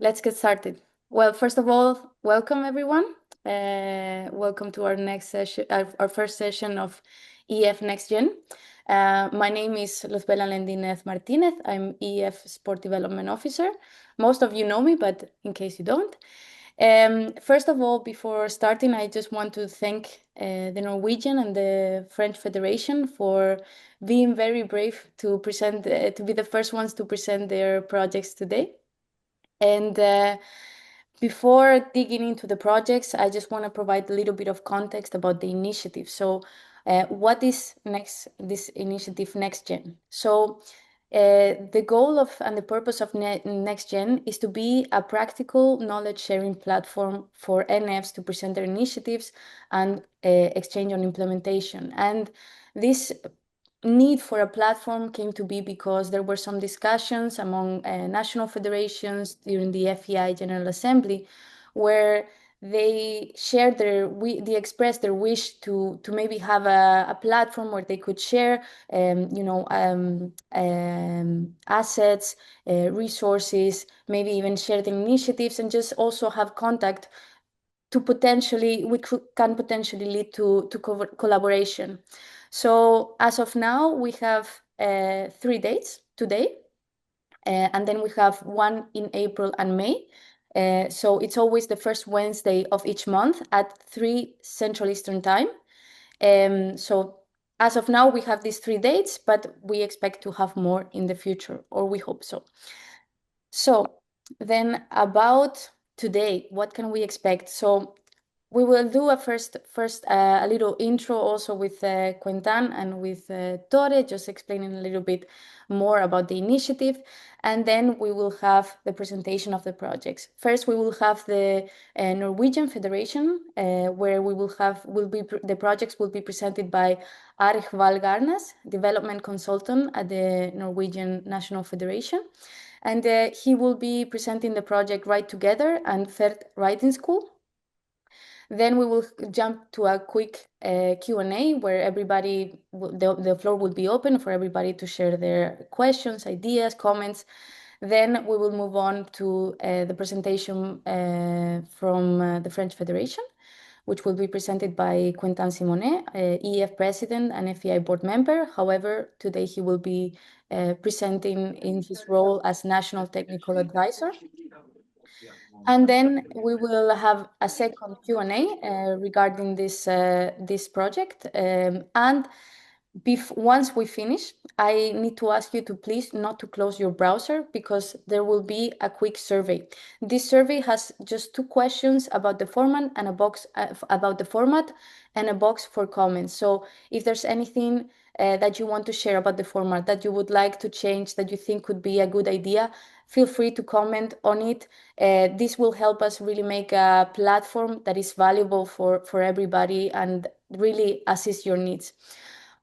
let's get started. Well, first of all, welcome everyone. Welcome to our next session, our first session of EEF NextGen. My name is Luzbela Lendinez Martinez. I'm EEF Sport Development Officer. Most of you know me, but in case you don't. First of all, before starting, I just want to thank the Norwegian and the French Federation for being very brave to present, to be the first ones to present their projects today. And before digging into the projects, I just want to provide a little bit of context about the initiative. So, what is this initiative NextGen? So, the goal of and the purpose of NextGen is to be a practical knowledge sharing platform for NFs to present their initiatives and exchange on implementation. And this need for a platform came to be because there were some discussions among national federations during the FEI General Assembly where they shared they expressed their wish to maybe have a platform where they could share assets, resources, maybe even share the initiatives, and just also have contact to can potentially lead to collaboration. So as of now, we have 3 dates today, and then we have one in April and May. So it's always the first Wednesday of each month at 3 Central Eastern Time. So as of now, we have these 3 dates, but we expect to have more in the future, or we hope so. So then about today, what can we expect? So we will do a first a little intro also with Quentin and with Tore, just explaining a little bit more about the initiative, and then we will have the presentation of the projects. First, we will have the Norwegian Federation, where the projects will be presented by Arg Valgarnas, development consultant at the Norwegian National Federation, and he will be presenting the project Ride2gether FERD Riding School. Then we will jump to a quick Q&A where the floor will be open for everybody to share their questions, ideas, comments. Then we will move on to the presentation from the French Federation, which will be presented by Quentin Simonet, EEF President and FEI Board Member. However, today he will be presenting in his role as National Technical Advisor. And then we will have a second Q&A regarding this project. And once we finish, I need to ask you to please not to close your browser because there will be a quick survey. This survey has just 2 questions about the format and a box and a box for comments. So if there's anything that you want to share about the format that you would like to change, that you think could be a good idea, feel free to comment on it. This will help us really make a platform that is valuable for everybody and really assist your needs.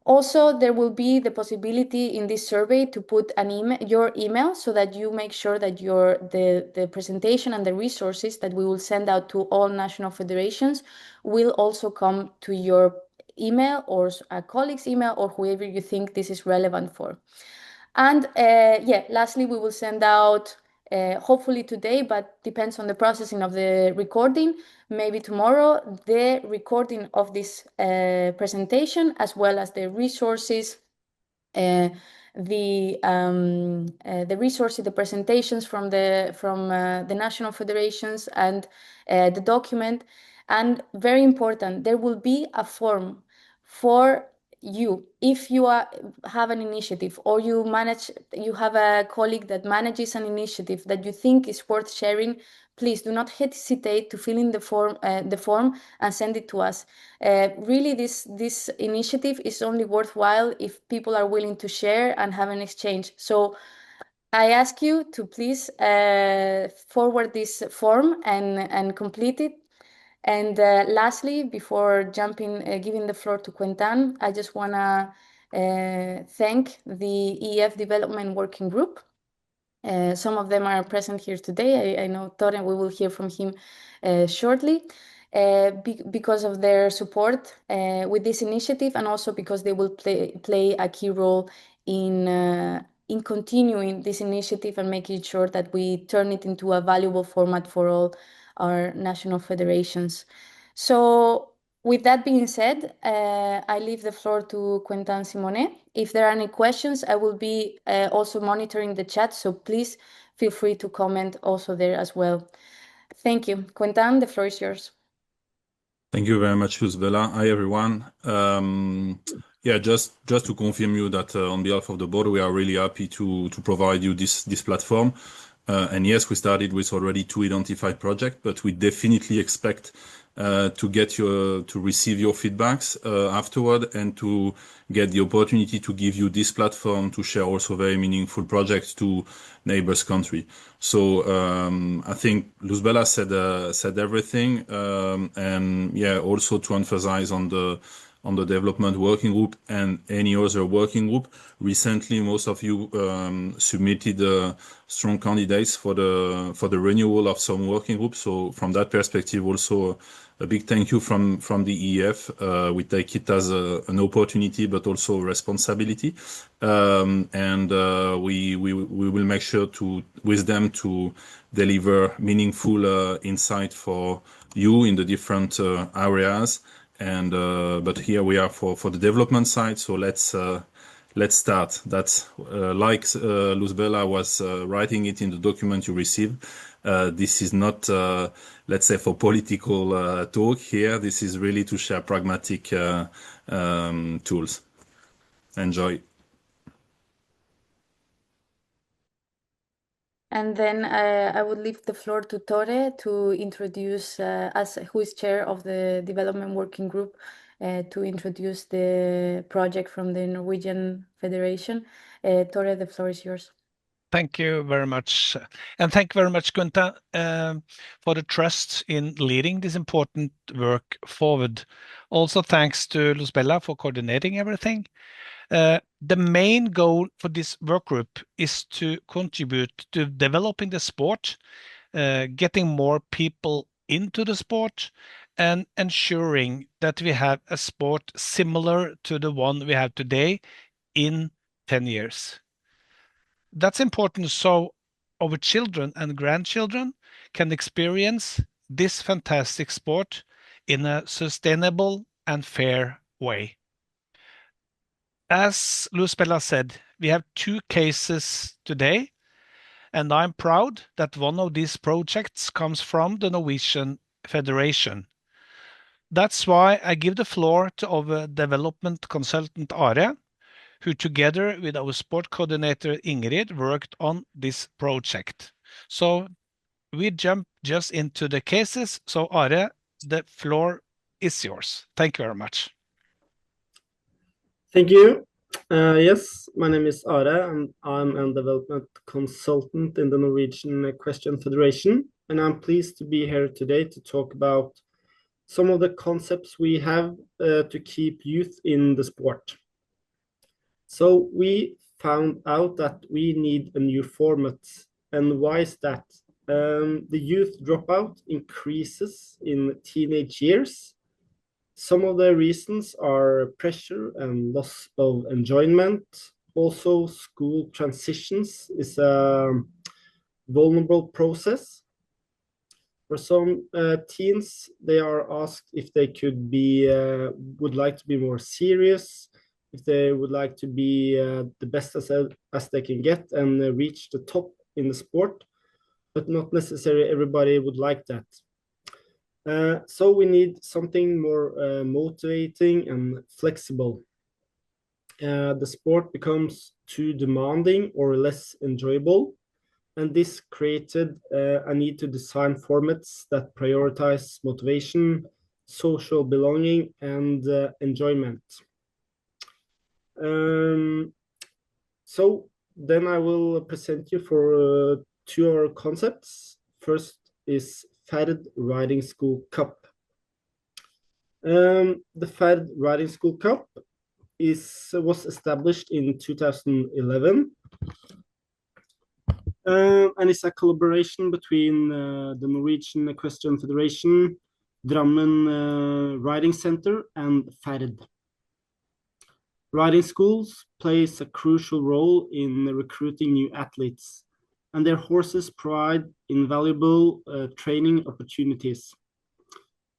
Also, there will be the possibility in this survey to put your email so that you make sure that the presentation and the resources that we will send out to all national federations will also come to your email or a colleague's email or whoever you think this is relevant for. And lastly, we will send out, hopefully today, but depends on the processing of the recording, maybe tomorrow, the recording of this presentation, as well as the resources, the presentations from the national federations, and the document. And very important, there will be a form for you if you have an initiative or you have a colleague that manages an initiative that you think is worth sharing. Please do not hesitate to fill in the form and send it to us. Really, this initiative is only worthwhile if people are willing to share and have an exchange. So I ask you to please forward this form and complete it. And lastly, before giving the floor to Quentin, I just want to thank the EEF Development Working Group. Some of them are present here today. I know Tore, we will hear from him shortly, because of their support with this initiative, and also because they will play a key role in in continuing this initiative and making sure that we turn it into a valuable format for all our national federations. So with that being said, I leave the floor to Quentin Simonet. If there are any questions, I will be also monitoring the chat, so please feel free to comment also there as well. Thank you. Quentin, the floor is yours. Thank you very much, Luzbela. Hi, everyone. Yeah, just to confirm you that on behalf of the board, we are really happy to provide you this platform. And yes, we started with already 2 identified projects, but we definitely expect to receive your feedbacks afterward, and to get the opportunity to give you this platform to share also very meaningful projects to neighbors country. So I think Luzbela said everything, and yeah, also to emphasize on the development working group and any other working group. Recently, most of you submitted strong candidates for the renewal of some working groups. So from that perspective, also a big thank you from the EEF. We take it as an opportunity, but also a responsibility, and we will make sure with them to deliver meaningful insight for you in the different areas. And but here we are for the development side. So let's start. That's like Luzbela was writing it in the document you received. This is not, let's say, for political talk here. This is really to share pragmatic tools. Enjoy. And then I would leave the floor to Tore to introduce, who is chair of the development working group, to introduce the project from the Norwegian Federation. Tore, the floor is yours. Thank you very much. And thank you very much, Quentin, for the trust in leading this important work forward. Also, thanks to Luzbela for coordinating everything. The main goal for this work group is to contribute to developing the sport, getting more people into the sport, and ensuring that we have a sport similar to the one we have today in 10 years. That's important so our children and grandchildren can experience this fantastic sport in a sustainable and fair way. As Luzbela said, we have 2 cases today, and I'm proud that one of these projects comes from the Norwegian Federation. That's why I give the floor to our development consultant, Are, who together with our sport coordinator, Ingrid, worked on this project. So we jump just into the cases. So Are, the floor is yours. Thank you very much. Thank you. Yes, my name is Are, and I'm a development consultant in the Norwegian Equestrian Federation, and I'm pleased to be here today to talk about some of the concepts we have to keep youth in the sport. So we found out that we need a new format. And why is that? The youth dropout increases in teenage years. Some of the reasons are pressure and loss of enjoyment. Also, school transitions is a vulnerable process. For some teens, they are asked if they would like to be more serious, if they would like to be the best as they can get and reach the top in the sport, but not necessarily everybody would like that. So we need something more motivating and flexible. The sport becomes too demanding or less enjoyable, and this created a need to design formats that prioritize motivation, social belonging, and enjoyment. So then I will present you for 2 of our concepts. First is FERD Riding School Cup. The FERD Riding School Cup was established in 2011. And it's a collaboration between the Norwegian Equestrian Federation, Drammen Riding Center, and FERD. Riding schools plays a crucial role in recruiting new athletes, and their horses provide invaluable training opportunities.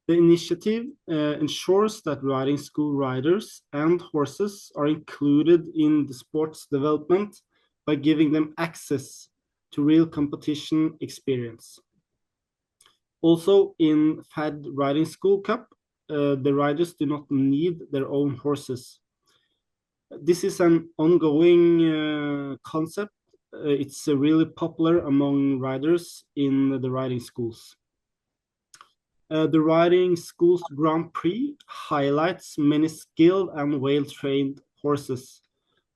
The initiative ensures that riding school riders and horses are included in the sport's development by giving them access to real competition experience. Also, in FERD Riding School Cup, the riders do not need their own horses. This is an ongoing concept. It's really popular among riders in the riding schools. The riding schools Grand Prix highlights many skilled and well-trained horses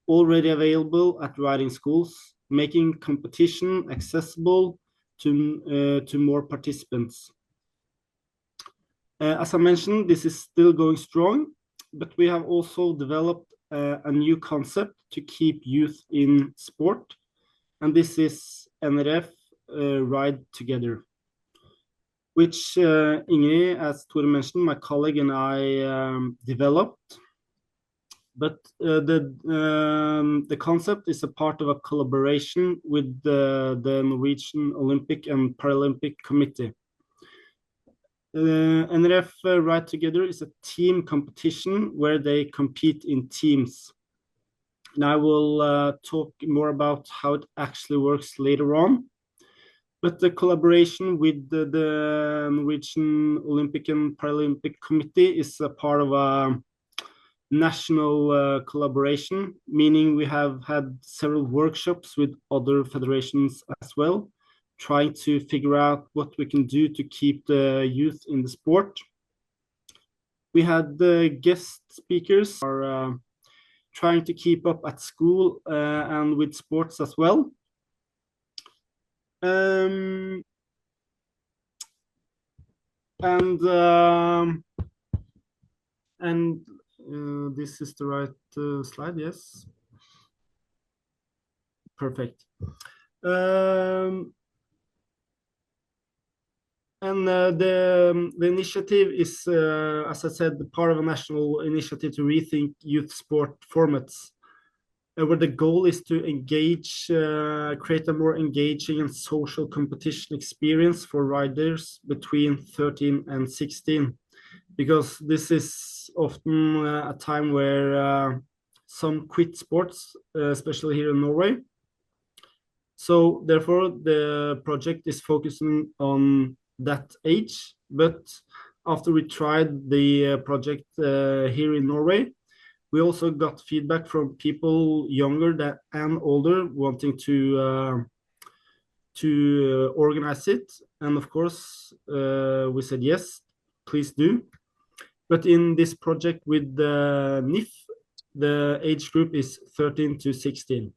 already available at riding schools, making competition accessible to more participants. As I mentioned, this is still going strong, but we have also developed a new concept to keep youth in sport, and this is NRYF Ride2gether, which Ingrid, as Tore mentioned, my colleague and I developed. But the concept is a part of a collaboration with the Norwegian Olympic and Paralympic Committee. NRYF Ride2gether is a team competition where they compete in teams. And I will talk more about how it actually works later on. But the collaboration with the Norwegian Olympic and Paralympic Committee is a part of a national collaboration, meaning we have had several workshops with other federations as well, trying to figure out what we can do to keep the youth in the sport. We had the guest speakers are trying to keep up at school and with sports as well. This is the right slide, yes. Perfect. The initiative is, as I said, part of a national initiative to rethink youth sport formats, where the goal is to engage, create a more engaging and social competition experience for riders between 13 and 16, because this is often a time where some quit sports, especially here in Norway. So therefore, the project is focusing on that age. But after we tried the project here in Norway, we also got feedback from people younger and older wanting to organize it. And of course, we said, yes, please do. But in this project with the NRYF, the age group is 13 to 16.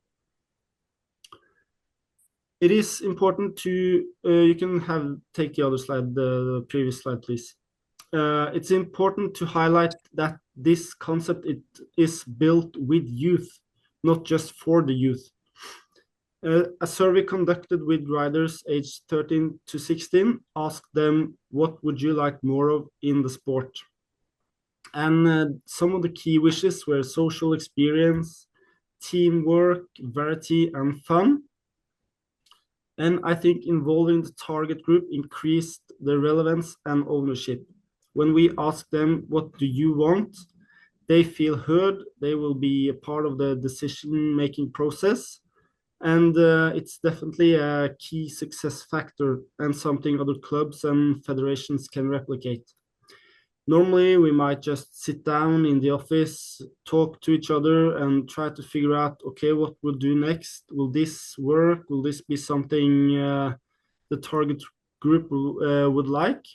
It is important to, you can take the other slide, the previous slide, please. It's important to highlight that this concept is built with youth, not just for the youth. A survey conducted with riders aged 13 to 16 asked them, what would you like more of in the sport? And some of the key wishes were social experience, teamwork, variety, and fun. And I think involving the target group increased the relevance and ownership. When we ask them, what do you want? They feel heard, they will be a part of the decision-making process. And it's definitely a key success factor and something other clubs and federations can replicate. Normally, we might just sit down in the office, talk to each other, and try to figure out, okay, what we'll do next. Will this work? Will this be something the target group would like?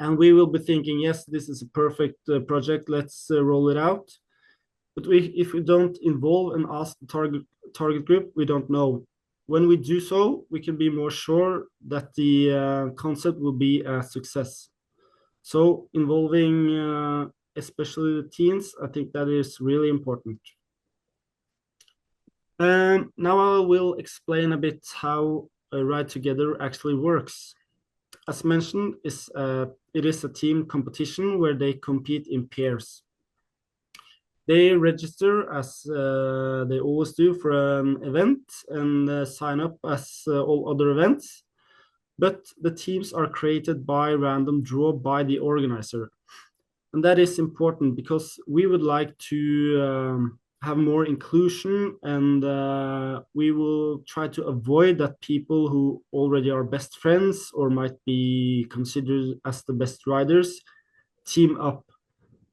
And we will be thinking, yes, this is a perfect project. Let's roll it out. But if we don't involve and ask the target group, we don't know. When we do so, we can be more sure that the concept will be a success. So involving especially the teens, I think that is really important. Now I will explain a bit how Ride2gether actually works. As mentioned, it is a team competition where they compete in pairs. They register as they always do for an event and sign up as all other events. But the teams are created by random draw by the organizer. And that is important because we would like to have more inclusion, and we will try to avoid that people who already are best friends or might be considered as the best riders team up.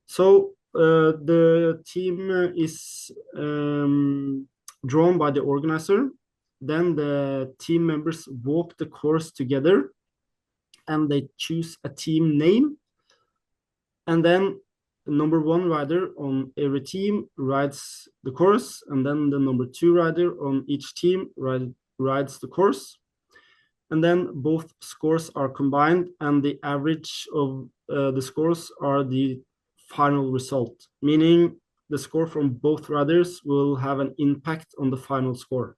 So the team is drawn by the organizer. Then the team members walk the course together and they choose a team name. And then the number 1 rider on every team rides the course, and then the number 2 rider on each team rides the course. And then both scores are combined, and the average of the scores are the final result, meaning the score from both riders will have an impact on the final score.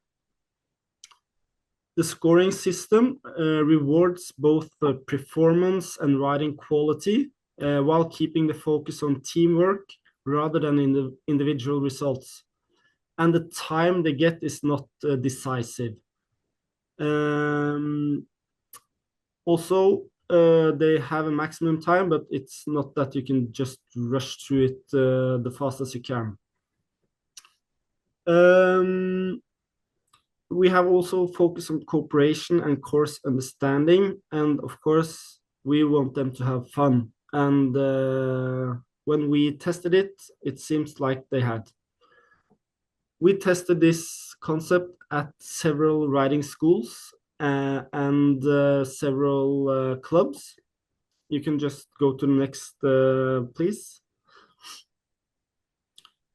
The scoring system rewards both performance and riding quality, while keeping the focus on teamwork rather than in the individual results. And the time they get is not decisive. Also, they have a maximum time, but it's not that you can just rush through it the fastest you can. We have also focused on cooperation and course understanding, and of course, we want them to have fun. And when we tested it, it seems like they had. We tested this concept at several riding schools and several clubs. You can just go to the next, please.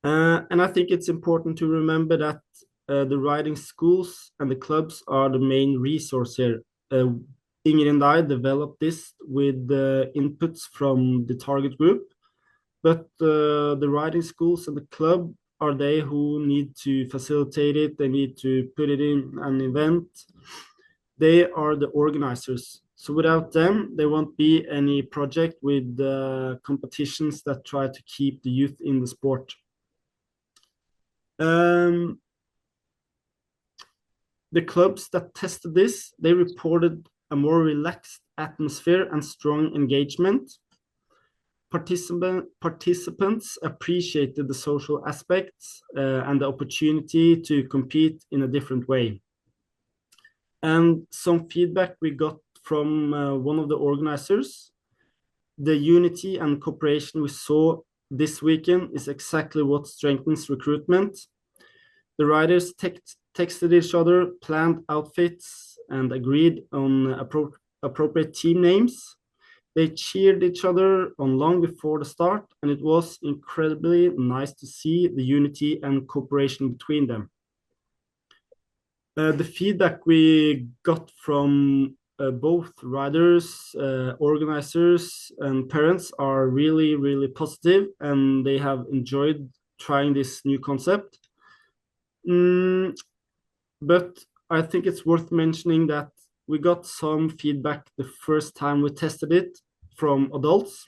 And I think it's important to remember that the riding schools and the clubs are the main resource here. Ingrid and I developed this with inputs from the target group, but the riding schools and the club are they who need to facilitate it. They need to put it in an event. They are the organizers. So without them, there won't be any project with competitions that try to keep the youth in the sport. The clubs that tested this, they reported a more relaxed atmosphere and strong engagement. Participants appreciated the social aspects and the opportunity to compete in a different way. And some feedback we got from one of the organizers, the unity and cooperation we saw this weekend is exactly what strengthens recruitment. The riders texted each other, planned outfits, and agreed on appropriate team names. They cheered each other on long before the start, and it was incredibly nice to see the unity and cooperation between them. The feedback we got from both riders, organizers, and parents are really, really positive, and they have enjoyed trying this new concept. But I think it's worth mentioning that we got some feedback the first time we tested it from adults.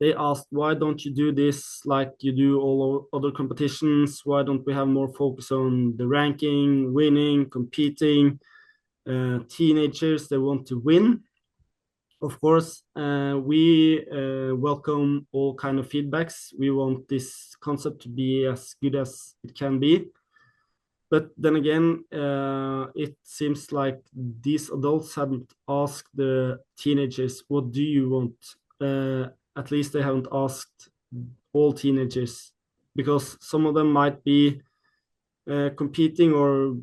They asked, why don't you do this like you do all other competitions? Why don't we have more focus on the ranking, winning, competing? Teenagers, they want to win. Of course, we welcome all kind of feedbacks. We want this concept to be as good as it can be. But then again, it seems like these adults haven't asked the teenagers, what do you want? At least they haven't asked all teenagers, because some of them might be competing or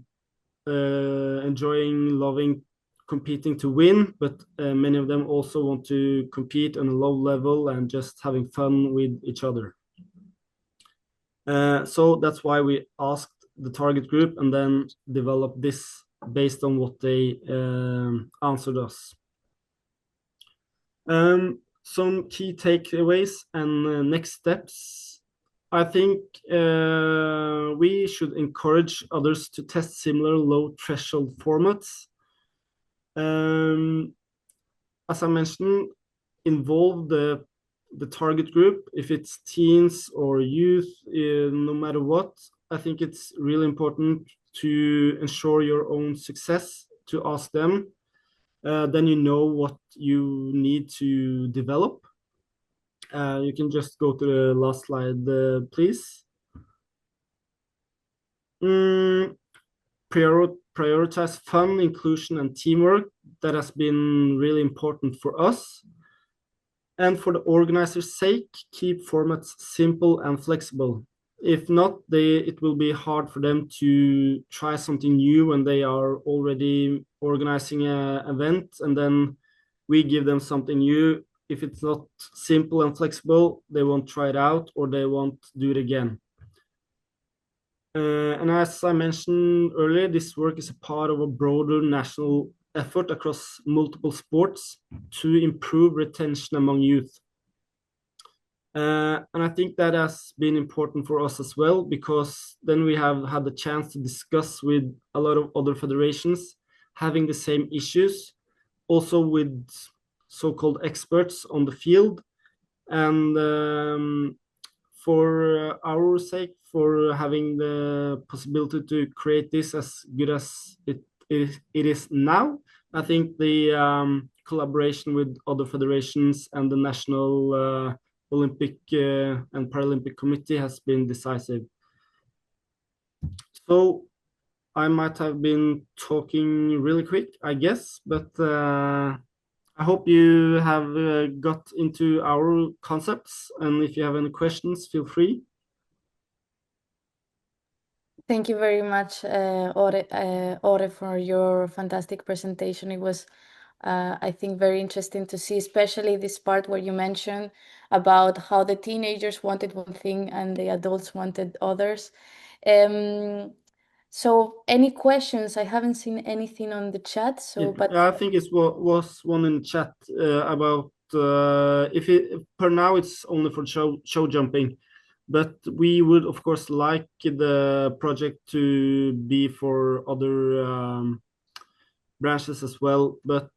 enjoying, loving competing to win, but many of them also want to compete on a low level and just having fun with each other. So that's why we asked the target group and then developed this based on what they answered us. Some key takeaways and next steps. I think we should encourage others to test similar low threshold formats. As I mentioned, involve the the target group, if it's teens or youth, no matter what, I think it's really important to ensure your own success, to ask them. Then you know what you need to develop. You can just go to the last slide, please. Prioritize fun, inclusion, and teamwork. That has been really important for us. And for the organizer's sake, keep formats simple and flexible. If not, it will be hard for them to try something new when they are already organizing an event, and then we give them something new. If it's not simple and flexible, they won't try it out or they won't do it again. And as I mentioned earlier, this work is a part of a broader national effort across multiple sports to improve retention among youth. And I think that has been important for us as well, because then we have had the chance to discuss with a lot of other federations having the same issues, also with so-called experts on the field. And for our sake, for having the possibility to create this as good as it is now, I think the collaboration with other federations and the National Olympic and Paralympic Committee has been decisive. So I might have been talking really quick, I guess, but I hope you have got into our concepts, and if you have any questions, feel free. Thank you very much, Ore, for your fantastic presentation. It was, I think, very interesting to see, especially this part where you mentioned about how the teenagers wanted one thing and the adults wanted others. So any questions? I haven't seen anything on the chat. So, but I think it was one in the chat about if per now it's only for show jumping, but we would of course like the project to be for other branches as well. But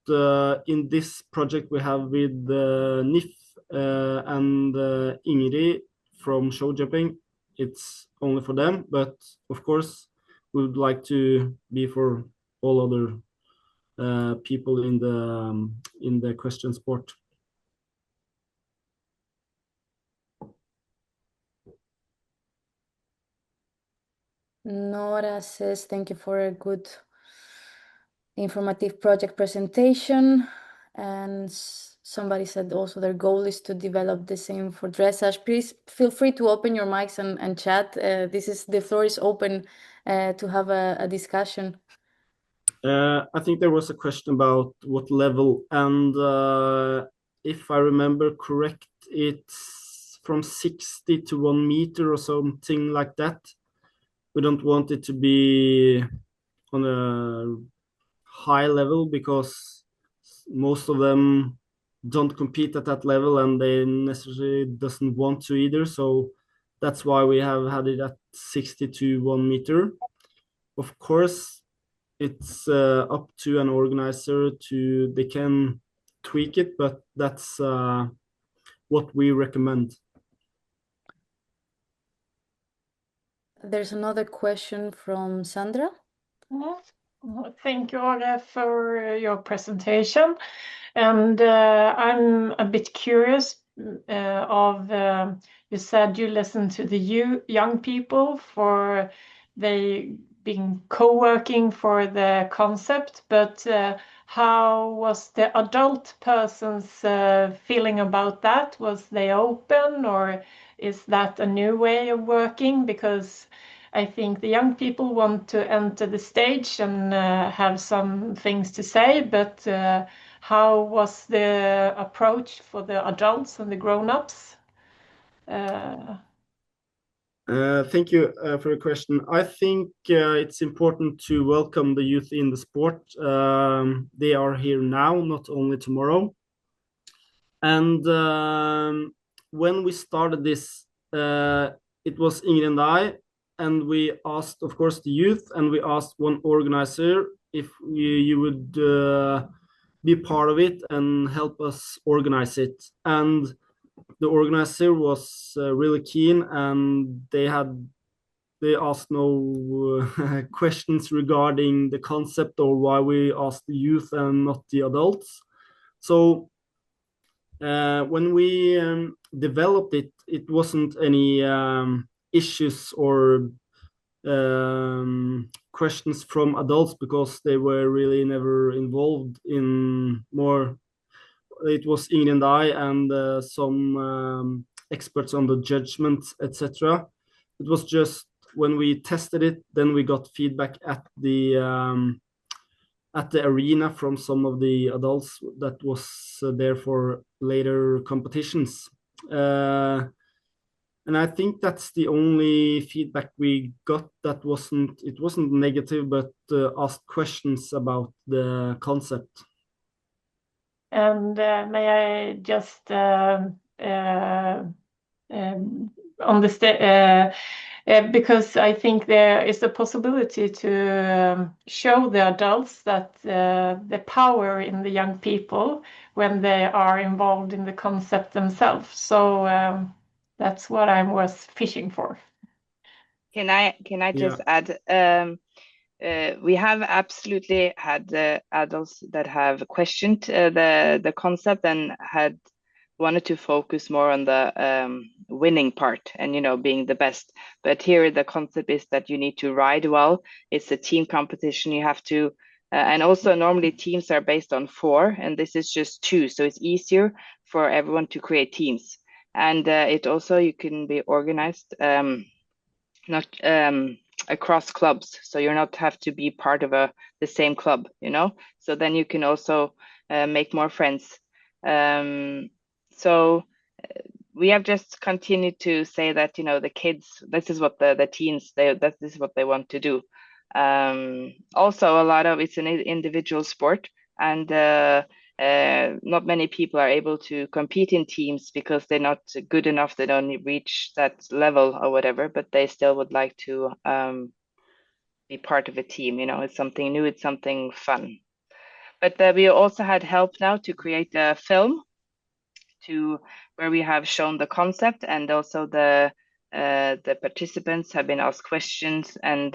in this project we have with NIF and Ingrid from show jumping, it's only for them. But of course, we would like to be for all other people in the equestrian sport. Nora says, thank you for a good informative project presentation. And somebody said also their goal is to develop the same for dressage. Please feel free to open your mics and chat. The floor is open to have a discussion. I think there was a question about what level, and if I remember correct, it's from 60 to 1 meter or something like that. We don't want it to be on a high level because most of them don't compete at that level and they necessarily doesn't want to either. So that's why we have had it at 60 to 1 meter. Of course, it's up to an organizer they can tweak it, but that's what we recommend. There's another question from Sandra. Thank you, Ore, for your presentation. And I'm a bit curious you said you listen to the young people for they being co-working for the concept, but how was the adult person's feeling about that? Was they open, or is that a new way of working? Because I think the young people want to enter the stage and have some things to say, but how was the approach for the adults and the grown-ups? Thank you for your question. I think it's important to welcome the youth in the sport. They are here now, not only tomorrow. And when we started this, it was Ingrid and I, and we asked, of course, the youth, and we asked one organizer if you would be part of it and help us organize it. And the organizer was really keen, and they asked no questions regarding the concept or why we asked the youth and not the adults. So when we developed it, it wasn't any issues or questions from adults, because they were really never involved in more. It was Ingrid and I and some experts on the judgments, etc. It was just when we tested it, then we got feedback at the arena from some of the adults that was there for later competitions. And I think that's the only feedback we got that wasn't negative, but asked questions about the concept. And may I just understand, because I think there is a possibility to show the adults that the power in the young people when they are involved in the concept themselves. So that's what I was fishing for. Can I just add? We have absolutely had adults that have questioned the concept and had wanted to focus more on the winning part and, you know, being the best. But here the concept is that you need to ride well. It's a team competition. You have to, and also normally teams are based on 4, and this is just 2. So it's easier for everyone to create teams. And it also, you can be organized, not across clubs, so you're not have to be part of the same club, you know. So then you can also make more friends. So we have just continued to say that, you know, the kids, this is what the teens, this is what they want to do. Also, a lot of it's an individual sport, and not many people are able to compete in teams because they're not good enough. They don't reach that level or whatever, but they still would like to be part of a team. You know, it's something new, it's something fun. But we also had help now to create a film where we have shown the concept, and also the participants have been asked questions, and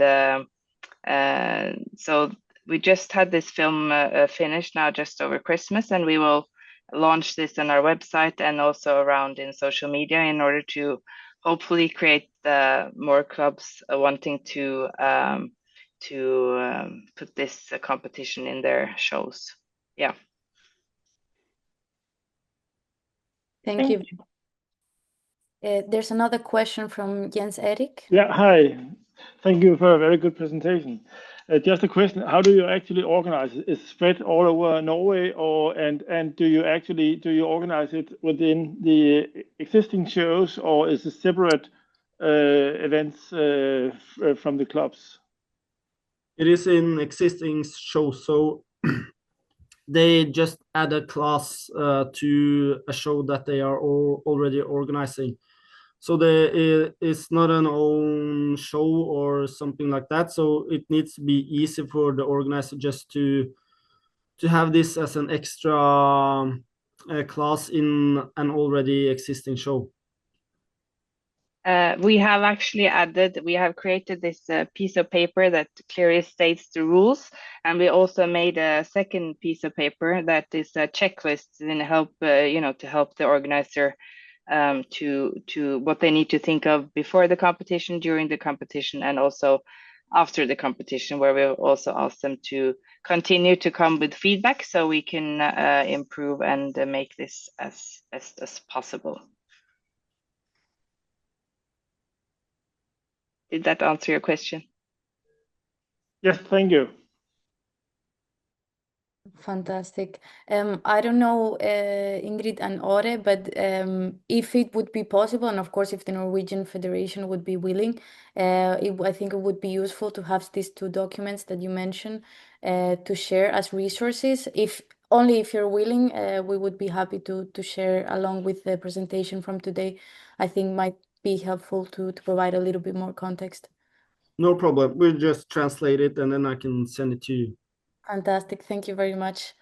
so we just had this film finished now just over Christmas, and we will launch this on our website and also around in social media in order to hopefully create more clubs wanting to put this competition in their shows. Yeah. Thank you. There's another question from Jens Erik. Yeah, hi. Thank you for a very good presentation. Just a question: how do you actually organize it? Is it spread all over Norway, or and do you organize it within the existing shows, or is it separate events from the clubs? It is in existing shows, so they just add a class to a show that they are already organizing. So it's not an own show or something like that. So it needs to be easy for the organizer just to have this as an extra class in an already existing show. We have created this piece of paper that clearly states the rules, and we also made a second piece of paper that is a checklist and help to help the organizer to what they need to think of before the competition, during the competition, and also after the competition, where we'll also ask them to continue to come with feedback so we can improve and make this as best as possible. Did that answer your question? Yes, thank you. Fantastic. I don't know, Ingrid and Ore, but if it would be possible, and of course, if the Norwegian Federation would be willing, I think it would be useful to have these 2 documents that you mentioned to share as resources. If you're willing, we would be happy to share along with the presentation from today. I think might be helpful to provide a little bit more context. No problem. We'll just translate it and then I can send it to you. Fantastic. Thank you very much.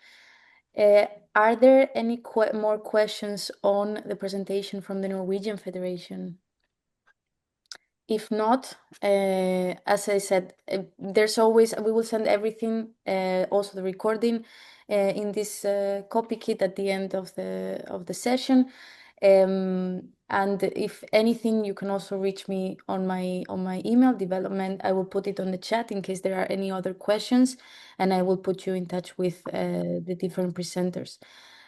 Are there any more questions on the presentation from the Norwegian Federation? If not, as I said, there's always, we will send everything, also the recording, in this copy kit at the end of the session. And if anything, you can also reach me on my email development. I will put it on the chat in case there are any other questions, and I will put you in touch with the different presenters.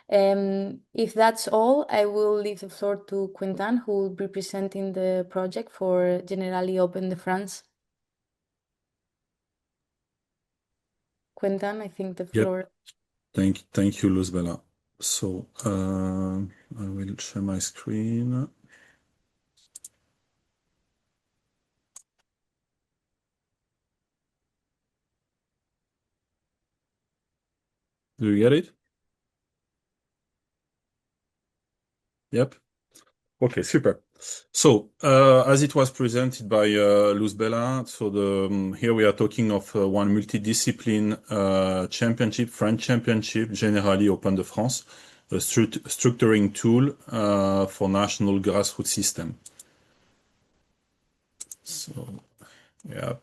If that's all, I will leave the floor to Quentin, who will be presenting the project for Generali Open de France. Quentin, I think the floor. Yep. Thank you, Luzbela. So I will share my screen. Do you get it? Yep. Okay, super. So as it was presented by Luzbela, so here we are talking of one multidiscipline championship, French championship, Generali Open de France, a structuring tool for national grassroots system. So, yeah,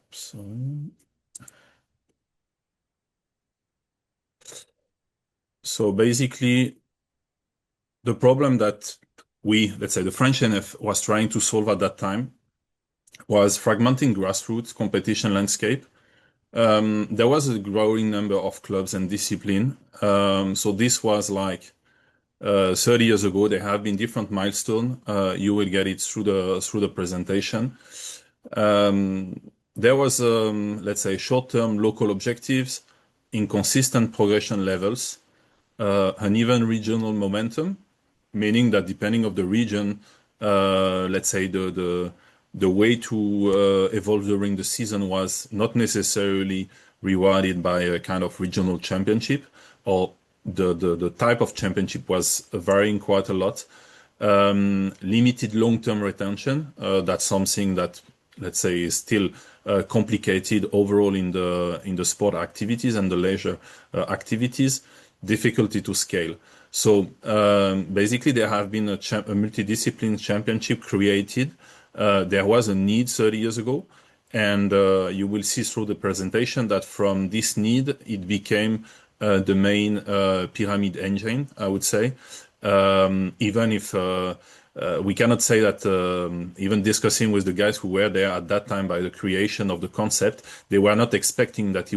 so basically, the problem that let's say the French NF was trying to solve at that time was fragmenting grassroots competition landscape. There was a growing number of clubs and discipline. So this was like 30 years ago. There have been different milestones. You will get it through the presentation. There was, let's say, short-term local objectives, inconsistent progression levels, uneven regional momentum, meaning that depending on the region, let's say the way to evolve during the season was not necessarily rewarded by a kind of regional championship, or the type of championship was varying quite a lot. Limited long-term retention, that's something that, let's say, is still complicated overall in the sport activities and the leisure activities. Difficulty to scale. So basically, there have been a multidiscipline championship created. There was a need 30 years ago, and you will see through the presentation that from this need, it became the main pyramid engine, I would say. Even if we cannot say that, even discussing with the guys who were there at that time by the creation of the concept, they were not expecting that it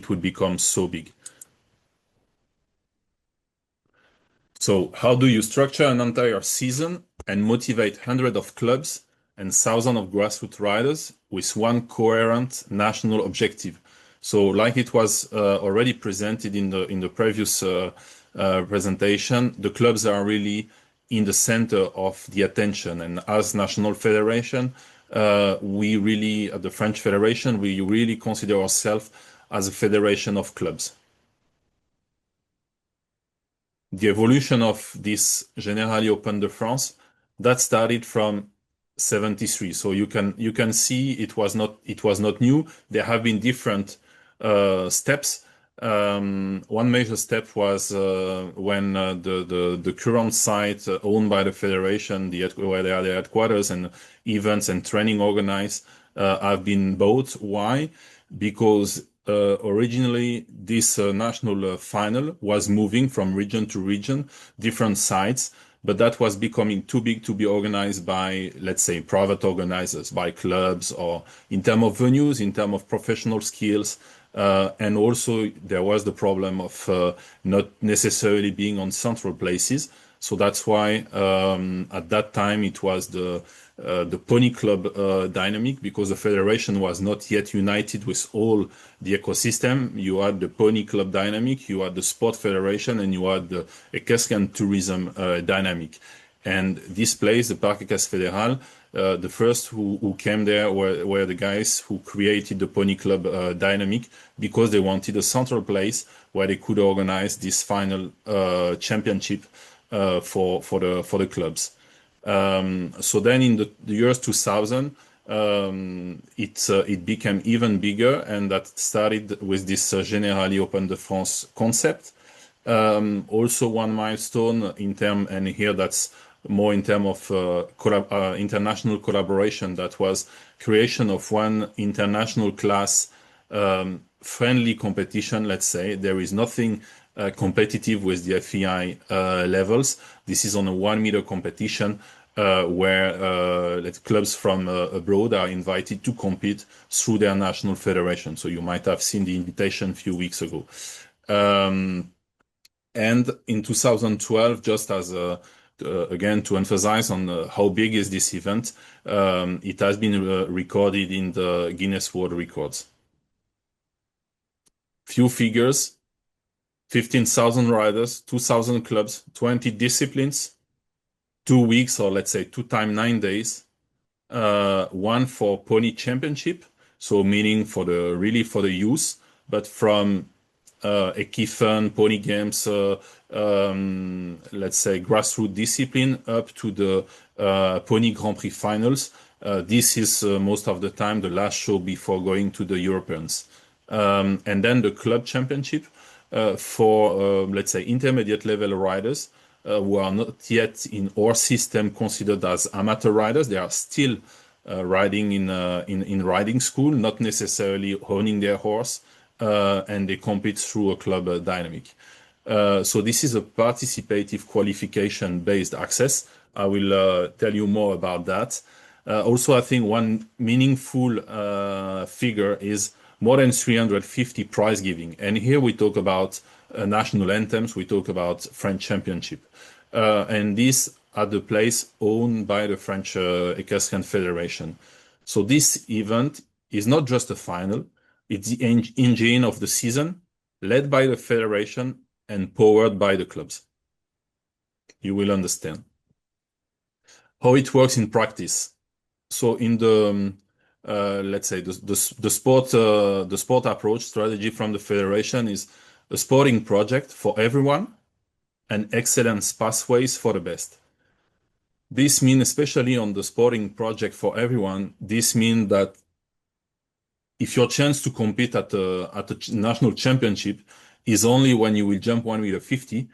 would become so big. So how do you structure an entire season and motivate hundreds of clubs and thousands of grassroots riders with one coherent national objective? So like it was already presented in the previous presentation, the clubs are really in the center of the attention. And as National Federation, we really, at the French Federation, we really consider ourselves as a federation of clubs. The evolution of this Generali Open de France, that started from 73. So you can see it was not new. There have been different steps. One major step was when the current site owned by the federation, where they are the headquarters and events and training organized, have been bought. Why? Because originally this national final was moving from region to region, different sites, but that was becoming too big to be organized by, let's say, private organizers, by clubs, or in terms of venues, in terms of professional skills. And also there was the problem of not necessarily being on central places. So that's why at that time it was the pony club dynamic, because the federation was not yet united with all the ecosystem. You had the pony club dynamic, you had the sport federation, and you had the equestrian tourism dynamic. And this place, the Parc Équestre Fédéral, the first who came there were the guys who created the pony club dynamic, because they wanted a central place where they could organize this final championship for the clubs. So then in the years 2000, it became even bigger, and that started with this Generali Open de France concept. Also one milestone and here that's more in terms of international collaboration, that was creation of one international class friendly competition, let's say. There is nothing competitive with the FEI levels. This is on a 1 meter competition where clubs from abroad are invited to compete through their national federation. So you might have seen the invitation a few weeks ago. And in 2012, just as again to emphasize on how big is this event, it has been recorded in the Guinness World Records. Few figures: 15,000 riders, 2,000 clubs, 20 disciplines, 2 weeks, or let's say 2 times 9 days. One for pony championship, so meaning for the youth, but from EEF pony games, let's say grassroots discipline, up to the pony Grand Prix finals. This is most of the time the last show before going to the Europeans. And then the club championship for let's say intermediate level riders who are not yet in our system considered as amateur riders. They are still riding in riding school, not necessarily owning their horse, and they compete through a club dynamic. So this is a participative qualification-based access. I will tell you more about that. Also, I think one meaningful figure is more than 350 prize giving. And here we talk about national anthems, we talk about French championship. And these are the place owned by the French Equestrian Federation. So this event is not just a final, it's the engine of the season, led by the federation and powered by the clubs. You will understand how it works in practice. So in the let's say the sport approach strategy from the federation is a sporting project for everyone and excellence pathways for the best. This means, especially on the sporting project for everyone, this means that if your chance to compete at the national championship is only when you will jump 1 meter 50,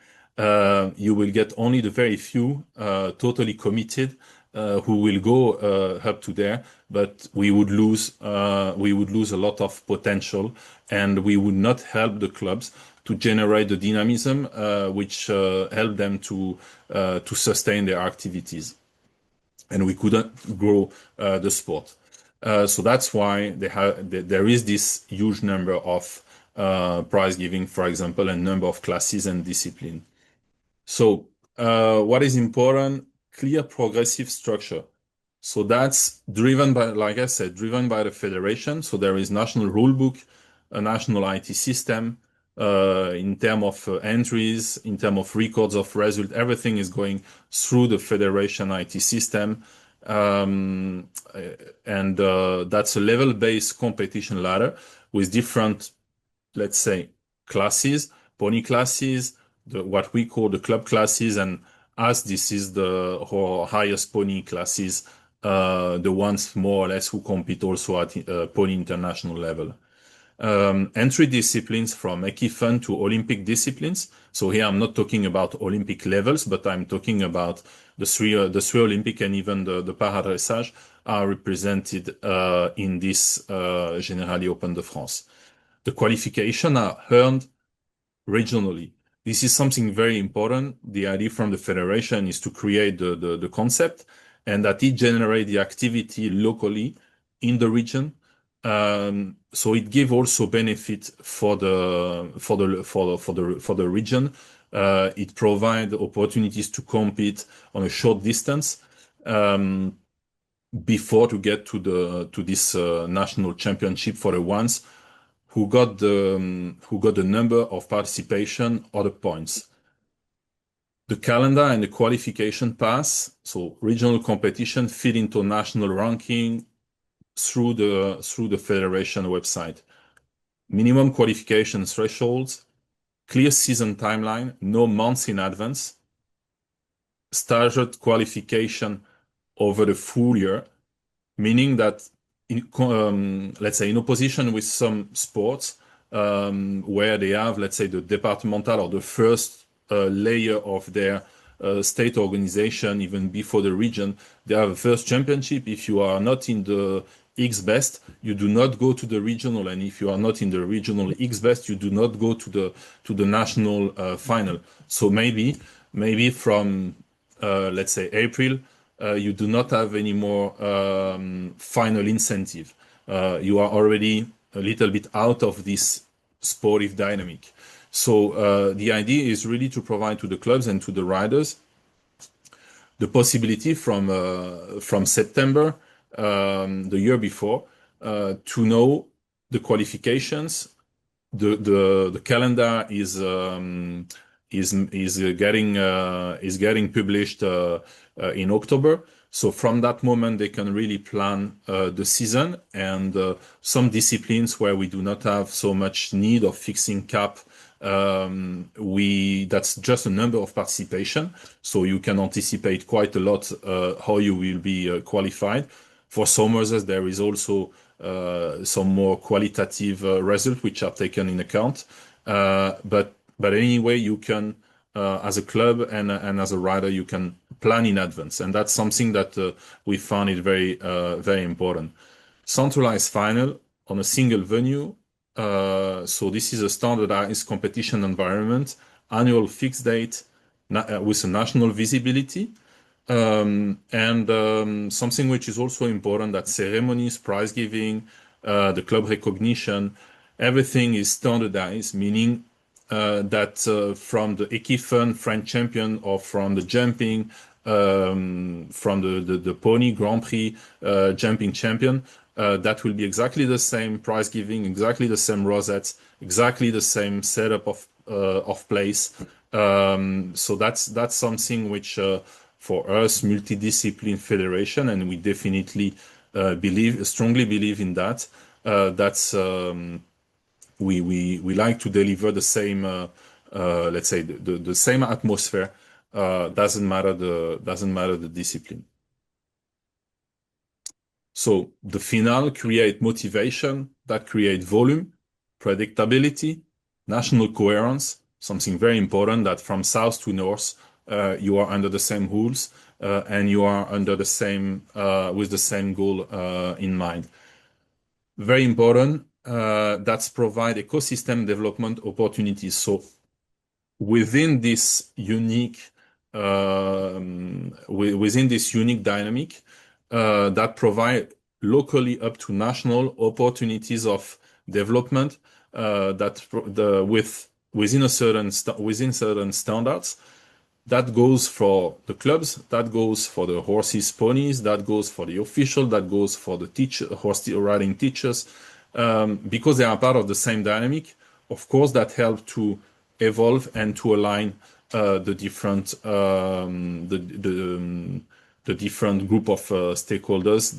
you will get only the very few totally committed who will go up to there, but we would lose a lot of potential, and we would not help the clubs to generate the dynamism which help them to sustain their activities, and we couldn't grow the sport. So that's why there is this huge number of prize giving, for example, and number of classes and discipline. So what is important? Clear progressive structure. So that's driven by, like I said, driven by the federation. So there is national rule book, a national IT system, in terms of entries, in terms of records of result, everything is going through the federation IT system. And that's a level-based competition ladder with different, let's say, classes, pony classes, what we call the club classes, and as this is our highest pony classes, the ones more or less who compete also at pony international level. Entry disciplines from EEF to Olympic disciplines. So here I'm not talking about Olympic levels, but I'm talking about the three Olympic and even the paradressage are represented in this Generali Open de France. The qualification are earned regionally. This is something very important. The idea from the federation is to create the concept, and that it generate the activity locally in the region. So it give also benefit for the region. It provide opportunities to compete on a short distance before to get to this national championship for the ones who got the number of participation or the points. The calendar and the qualification pass, so regional competition fit into national ranking through the federation website. Minimum qualification thresholds, clear season timeline, no months in advance, staggered qualification over the full year, meaning that let's say in opposition with some sports, where they have, let's say, the departmental or the first layer of their state organization, even before the region. They have a first championship. If you are not in the X best, you do not go to the regional, and if you are not in the regional X best, you do not go to the national final. So maybe from let's say April, you do not have any more final incentive. You are already a little bit out of this sportive dynamic. So the idea is really to provide to the clubs and to the riders the possibility from September the year before to know the qualifications. The calendar is getting published in October. So from that moment, they can really plan the season, and some disciplines where we do not have so much need of fixing cap. That's just a number of participation, so you can anticipate quite a lot how you will be qualified. For some others, there is also some more qualitative results which are taken in account. But anyway, you can, as a club and as a rider, you can plan in advance, and that's something that we found it very important. Centralized final on a single venue. So this is a standardized competition environment, annual fixed date with a national visibility. Something which is also important, that ceremonies, prize giving, the club recognition, everything is standardized, meaning that from the EEF French champion, or from the jumping, from the pony Grand Prix jumping champion, that will be exactly the same prize giving, exactly the same rosettes, exactly the same setup of place. So that's something which for us, multidiscipline federation, and we definitely strongly believe in that. That's we like to deliver the same, let's say, the same atmosphere. Doesn't matter the discipline. So the final create motivation, that create volume, predictability, national coherence, something very important, that from south to north, you are under the same rules, and you are under the same, with the same goal in mind. Very important, that's provide ecosystem development opportunities. So within this unique dynamic, that provide locally up to national opportunities of development, within certain standards. That goes for the clubs, that goes for the horses, ponies, that goes for the official, that goes for the horse riding teachers, because they are part of the same dynamic. Of course, that helps to evolve and to align the different group of stakeholders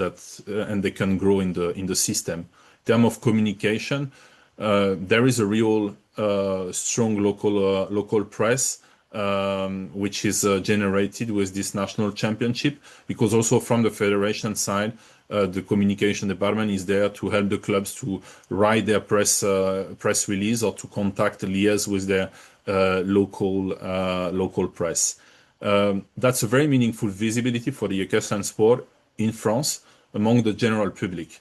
and they can grow in the system. In terms of communication, there is a real strong local press, which is generated with this national championship, because also from the federation side, the communication department is there to help the clubs to write their press release, or to liaise with their local press. That's a very meaningful visibility for the equestrian sport in France among the general public.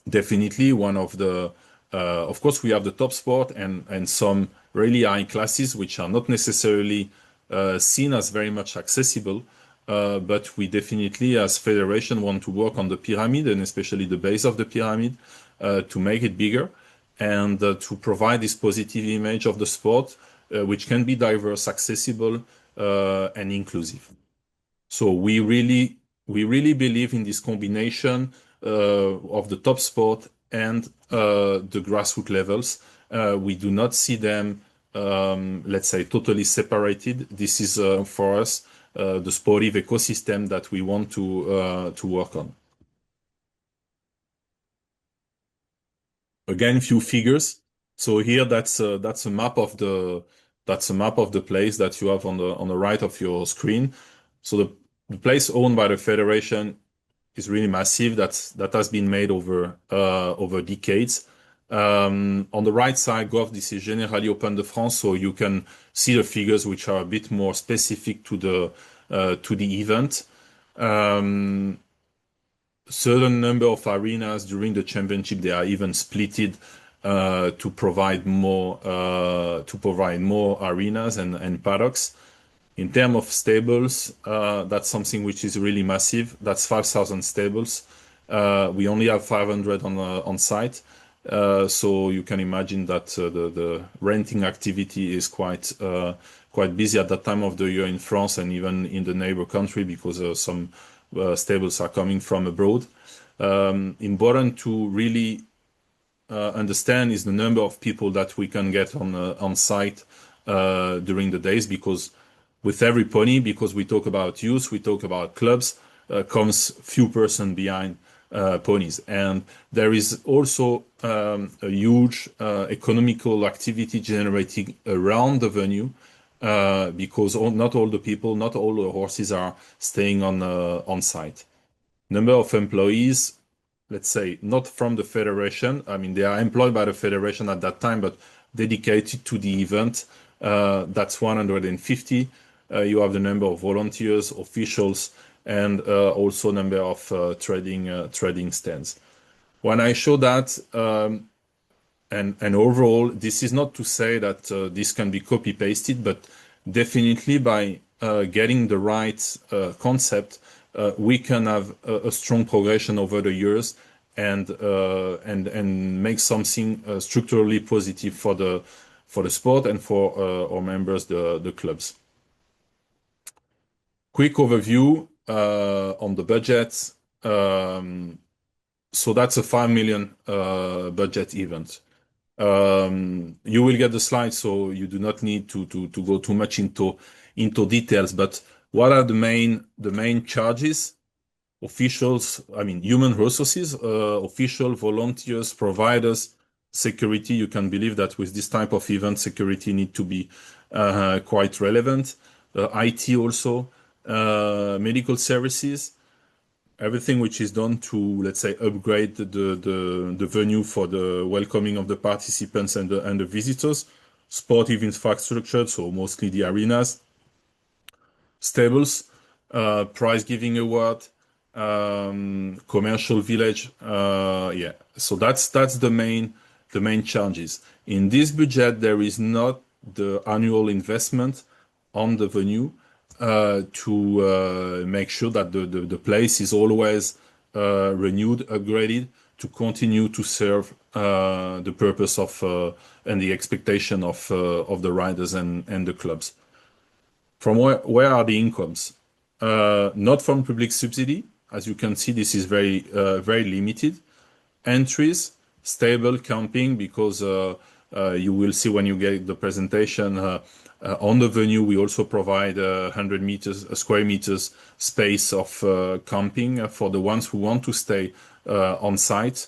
Definitely one of the, of course, we have the top sport and some really high classes which are not necessarily seen as very much accessible, but we definitely as federation want to work on the pyramid, and especially the base of the pyramid, to make it bigger, and to provide this positive image of the sport, which can be diverse, accessible, and inclusive. So we really believe in this combination of the top sport and the grassroots levels. We do not see them, let's say, totally separated. This is for us the sportive ecosystem that we want to work on. Again, few figures. So here, that's a map of the place that you have on the right of your screen. So the place owned by the federation is really massive. That has been made over decades. On the right side graph, this is Generali Open de France, so you can see the figures which are a bit more specific to the event. Certain number of arenas during the championship, they are even splitted to provide more arenas and paddocks. In terms of stables, that's something which is really massive. That's 5,000 stables. We only have 500 on site. So you can imagine that the renting activity is quite busy at that time of the year in France and even in the neighbor country, because some stables are coming from abroad. Important to really understand is the number of people that we can get on site during the days, because with every pony, because we talk about youth, we talk about clubs, comes few person behind ponies. And there is also a huge economical activity generating around the venue, because not all the people, not all the horses are staying on site. Number of employees, let's say, not from the federation. I mean, they are employed by the federation at that time, but dedicated to the event, that's 150. You have the number of volunteers, officials, and also number of trading stands. When I show that, and overall, this is not to say that this can be copy-pasted, but definitely by getting the right concept, we can have a strong progression over the years and make something structurally positive for the sport and for our members, the clubs. Quick overview on the budget. So that's a 5 million budget event. You will get the slides, so you do not need to go too much into details. But what are the main charges? Officials, I mean, human resources, official, volunteers, providers, security. You can believe that with this type of event, security need to be quite relevant. IT also. Medical services, everything which is done to, let's say, upgrade the venue for the welcoming of the participants and the visitors. Sportive infrastructure, so mostly the arenas. Stables, prize giving award, commercial village. Yeah, so that's the main charges. In this budget, there is not the annual investment on the venue to make sure that the place is always renewed, upgraded, to continue to serve the purpose of and the expectation of the riders and the clubs. From where are the incomes? Not from public subsidy. As you can see, this is very limited. Entries, stable, camping, because you will see when you get the presentation. On the venue, we also provide 100 square meters space of camping for the ones who want to stay on site.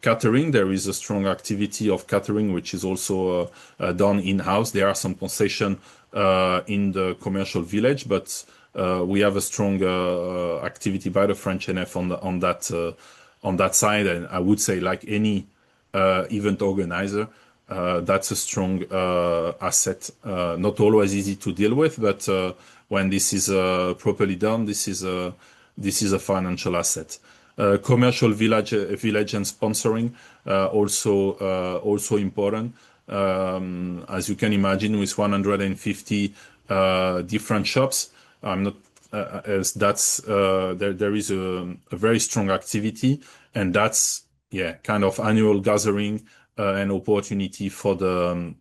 Catering, there is a strong activity of catering, which is also done in-house. There are some concessions in the commercial village, but we have a strong activity by the French NRYF on that side. And I would say, like any event organizer, that's a strong asset. Not always easy to deal with, but when this is properly done, this is a financial asset. Commercial village and sponsoring, also important. As you can imagine, with 150 different shops, there is a very strong activity, and that's kind of annual gathering. An opportunity for the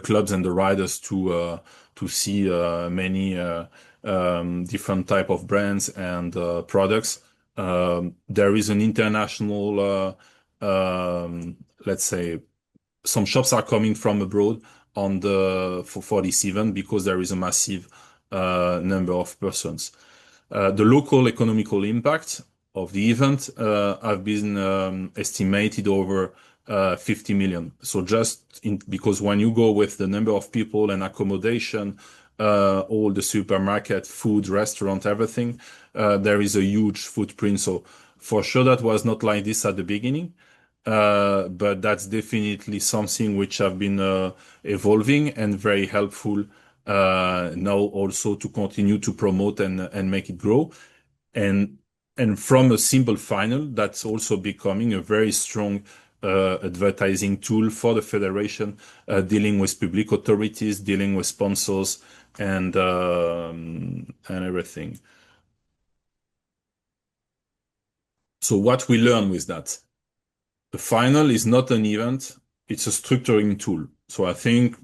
clubs and the riders to see many different type of brands and products. There is an international, let's say, some shops are coming from abroad for this event, because there is a massive number of persons. The local economical impact of the event have been estimated over 50 million. So because when you go with the number of people and accommodation, all the supermarket, food, restaurant, everything, there is a huge footprint. So for sure that was not like this at the beginning. but that's definitely something which have been evolving and very helpful now also to continue to promote and make it grow. And from a simple final, that's also becoming a very strong advertising tool for the federation, dealing with public authorities, dealing with sponsors, and everything. So what we learn with that? The final is not an event; it's a structuring tool. So I think,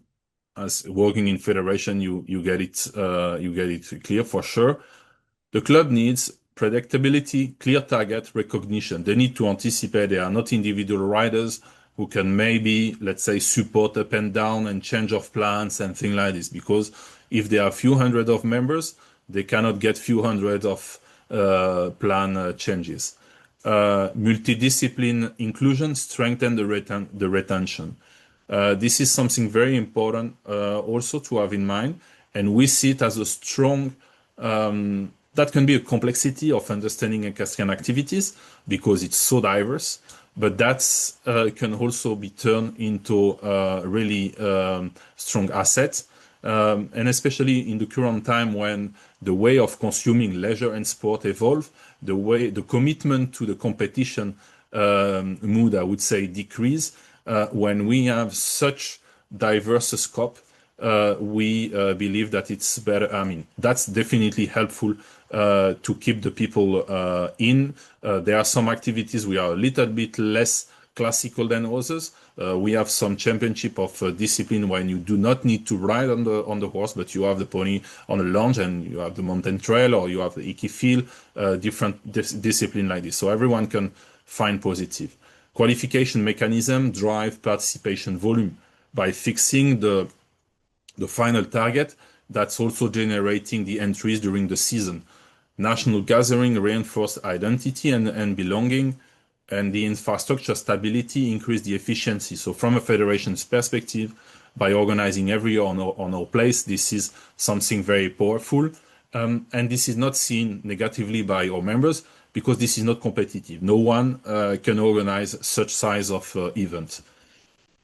as working in federation, you get it clear for sure. The club needs predictability, clear target, recognition. They need to anticipate. They are not individual riders who can maybe, let's say, support up and down and change of plans and things like this. Because if there are few hundred of members, they cannot get few hundred of plan changes. Multidiscipline inclusion strengthen the retention. This is something very important also to have in mind, and we see it as a strong. That can be a complexity of understanding equestrian activities because it's so diverse, but that's can also be turned into really strong assets. And especially in the current time when the way of consuming leisure and sport evolve, the commitment to the competition mood, I would say, decrease. When we have such diverse scope, we believe that it's better. I mean, that's definitely helpful to keep the people in. There are some activities we are a little bit less classical than others. We have some championship of discipline when you do not need to ride on the horse, but you have the pony on a lounge, and you have the mountain trail, or you have the Iki field, different discipline like this. So everyone can find positive. Qualification mechanism drive participation volume by fixing the final target. That's also generating the entries during the season. National gathering reinforce identity and belonging, and the infrastructure stability increase the efficiency. So from a federation's perspective, by organizing every year on our place, this is something very powerful. And this is not seen negatively by our members because this is not competitive. No one can organize such size of event.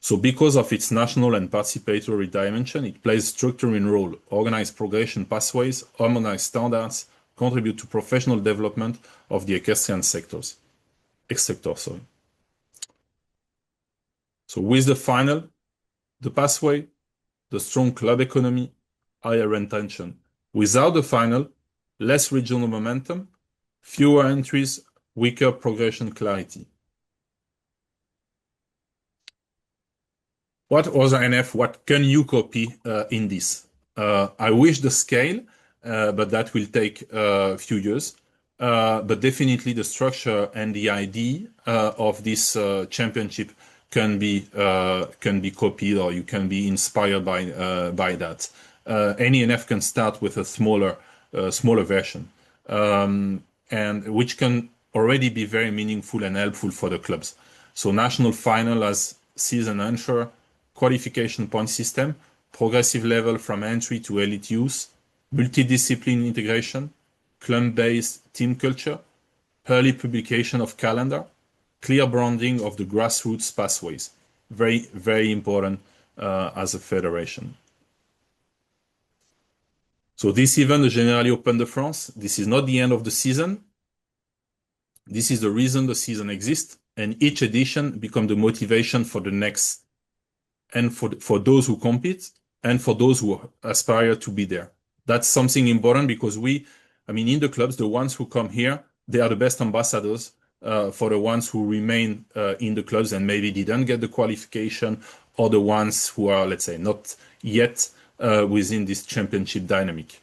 So because of its national and participatory dimension, it plays a structuring role, organize progression pathways, harmonize standards, contribute to professional development of the equestrian sector. So with the final, the pathway, the strong club economy, higher retention. Without the final, less regional momentum, fewer entries, weaker progression clarity. What other NF, what can you copy in this? I wish the scale, but that will take a few years. But definitely the structure and the idea of this championship can be copied, or you can be inspired by that. Any NF can start with a smaller version, and which can already be very meaningful and helpful for the clubs. So national final as season entry, qualification point system, progressive level from entry to elite use, multidiscipline integration, club-based team culture, early publication of calendar, clear branding of the grassroots pathways. Very, very important as a federation. So this event, the Generali Open de France, this is not the end of the season. This is the reason the season exists, and each edition becomes the motivation for the next, and for those who compete and for those who aspire to be there. That's something important because in the clubs, the ones who come here, they are the best ambassadors for the ones who remain in the clubs and maybe didn't get the qualification, or the ones who are, let's say, not yet within this championship dynamic.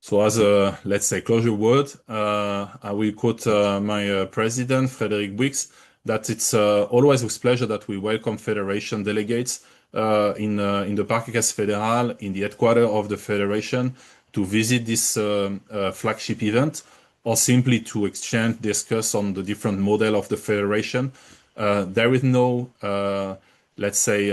So as a, let's say, closure word, I will quote my president, Frédéric Buix, that it's always with pleasure that we welcome federation delegates in the Parc Équestre Fédéral, in the headquarters of the federation, to visit this flagship event, or simply to exchange, discuss on the different model of the federation. There is no, let's say,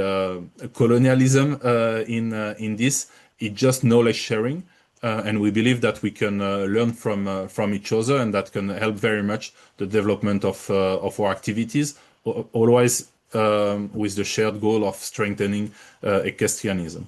colonialism in this. It's just knowledge sharing. and we believe that we can learn from each other, and that can help very much the development of our activities, always with the shared goal of strengthening equestrianism.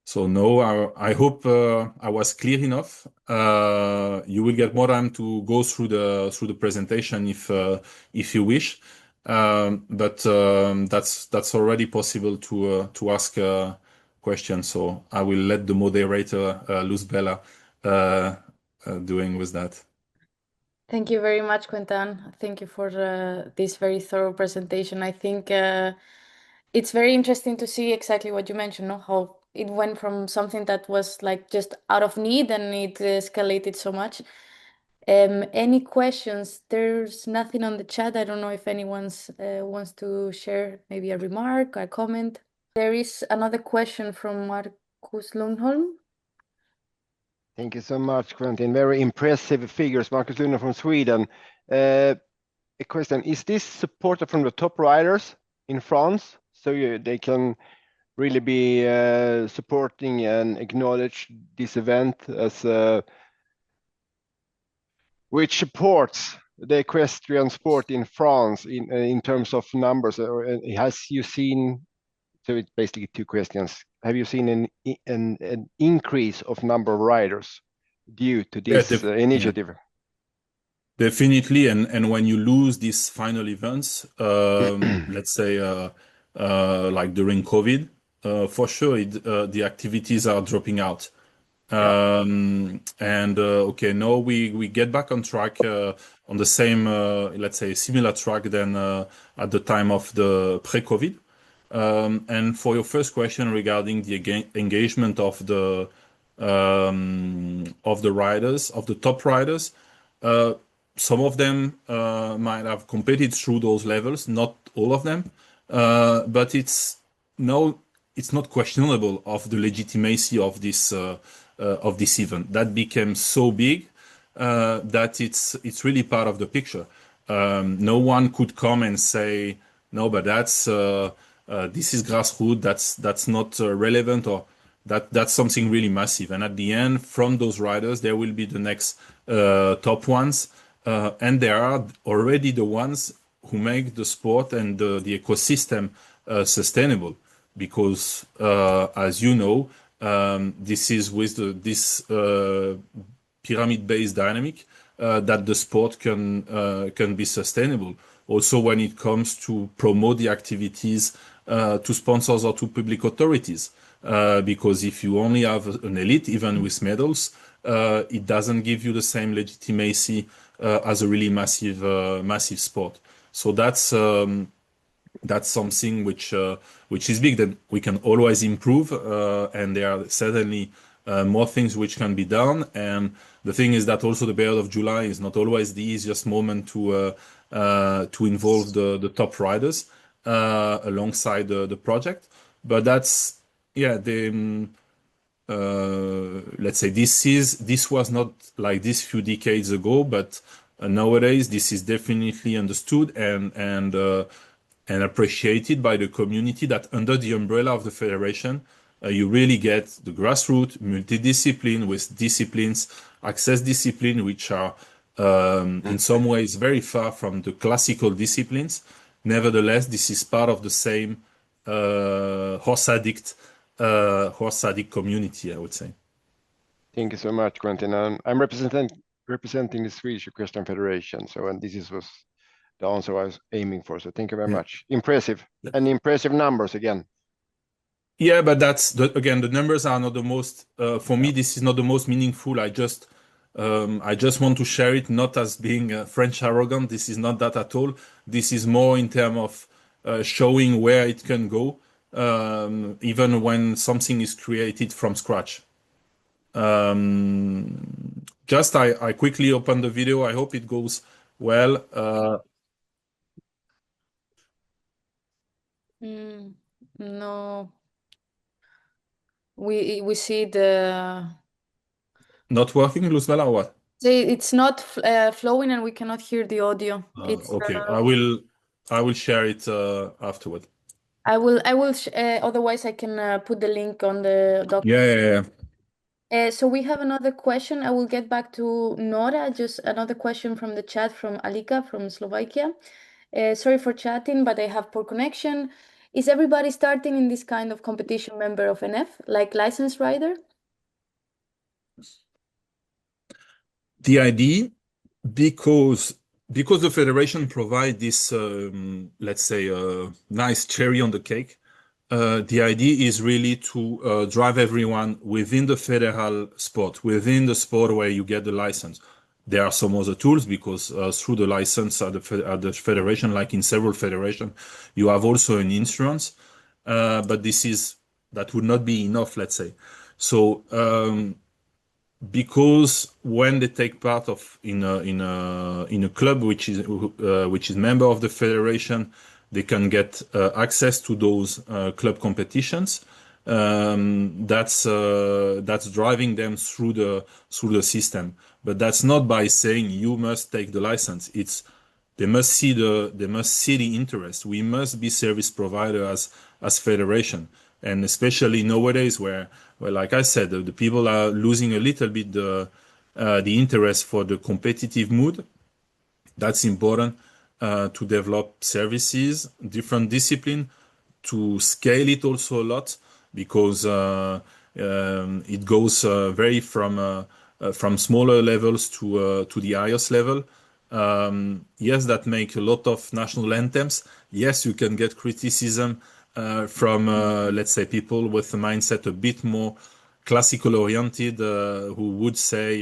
So no, I hope I was clear enough. You will get more time to go through the presentation if you wish, but that's already possible to ask questions. So I will let the moderator, Luz Bella, doing with that. Thank you very much, Quentin. Thank you for this very thorough presentation. I think it's very interesting to see exactly what you mentioned, no? How it went from something that was like just out of need and it escalated so much. Any questions? There's nothing on the chat. I don't know if anyone wants to share maybe a remark, a comment. There is another question from Marcus Lundholm. Thank you so much, Quentin. Very impressive figures. Marcus Lundholm from Sweden. A question, is this supported from the top riders in France? So they can really be supporting and acknowledge this event as which supports the equestrian sport in France in terms of numbers. Has you seen, so it's basically two questions. Have you seen an increase of number of riders due to this initiative? Yeah. Definitely, and when you lose these final events, let's say like during COVID, for sure the activities are dropping out. And okay, now we get back on track on the same, let's say, similar track than at the time of the pre-COVID. And for your first question regarding the engagement of the riders, of the top riders, some of them might have competed through those levels, not all of them, but it's not questionable of the legitimacy of this event. That became so big that it's really part of the picture. No one could come and say no, but that's this is grassroots. That's not relevant, or that's something really massive. And at the end, from those riders, there will be the next top ones. And there are already the ones who make the sport and the ecosystem sustainable, because as you know, this is with this pyramid-based dynamic that the sport can be sustainable. Also, when it comes to promote the activities to sponsors or to public authorities, because if you only have an elite, even with medals, it doesn't give you the same legitimacy as a really massive sport. So that's something which is big, that we can always improve, and there are certainly more things which can be done. And the thing is that also the period of July is not always the easiest moment to involve the top riders alongside the project. But that's let's say this was not like this few decades ago, but nowadays this is definitely understood and appreciated by the community, that under the umbrella of the federation, you really get the grassroots, multidiscipline with disciplines, access discipline, which are in some ways very far from the classical disciplines. Nevertheless, this is part of the same horse addict community, I would say. Thank you so much, Quentin. I'm representing the Swedish Equestrian Federation, and this was the answer I was aiming for. So thank you very much. Impressive, and impressive numbers again. Yeah, but that's again, the numbers are not the most. For me, this is not the most meaningful. I just want to share it, not as being French arrogant. This is not that at all. This is more in terms of showing where it can go, even when something is created from scratch. I quickly open the video. I hope it goes well. No, we see the not working, Luz Bella, or what? It's not flowing, and we cannot hear the audio. Okay, I will share it afterward. I will. Otherwise, I can put the link on the document. Yeah. So we have another question. I will get back to Nora. Just another question from the chat from Alika from Slovakia. Sorry for chatting, but I have poor connection. Is everybody starting in this kind of competition member of NF, like licensed rider? The idea, because the federation provide this, let's say, nice cherry on the cake. The idea is really to drive everyone within the federal sport, within the sport where you get the license. There are some other tools because through the license at the federation, like in several federations, you have also an insurance. But that would not be enough, let's say. So because when they take part in a club which is member of the federation, they can get access to those club competitions. That's driving them through the system, but that's not by saying you must take the license. It's they must see the interest. We must be service provider as federation, and especially nowadays where like I said, the people are losing a little bit the interest for the competitive mood. That's important to develop services, different discipline, to scale it also a lot, because it goes very from smaller levels to the highest level. Yes, that make a lot of national anthems. Yes, you can get criticism from let's say people with a mindset a bit more classical oriented, who would say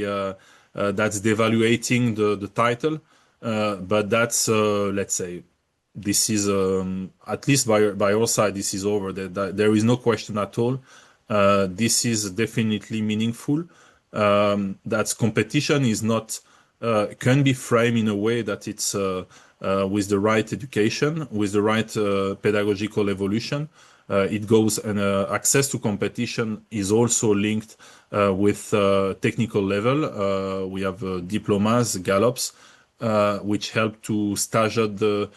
that's devaluating the title. But that's let's say this is at least by our side, this is over. That there is no question at all. This is definitely meaningful. That competition is not can be framed in a way that it's with the right education, with the right pedagogical evolution. It goes, and access to competition is also linked with technical level. We have diplomas, gallops, which help to stage out the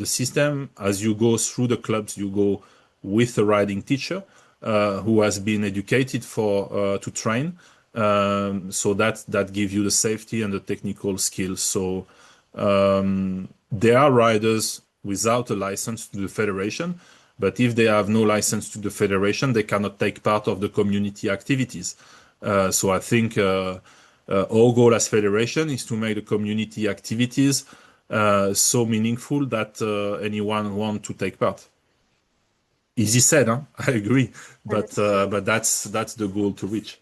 system. As you go through the clubs, you go with a riding teacher who has been educated to train. So that gives you the safety and the technical skills. So there are riders without a license to the federation, but if they have no license to the federation, they cannot take part of the community activities. So I think our goal as federation is to make the community activities so meaningful that anyone want to take part. Easy said, huh? I agree, but that's the goal to reach.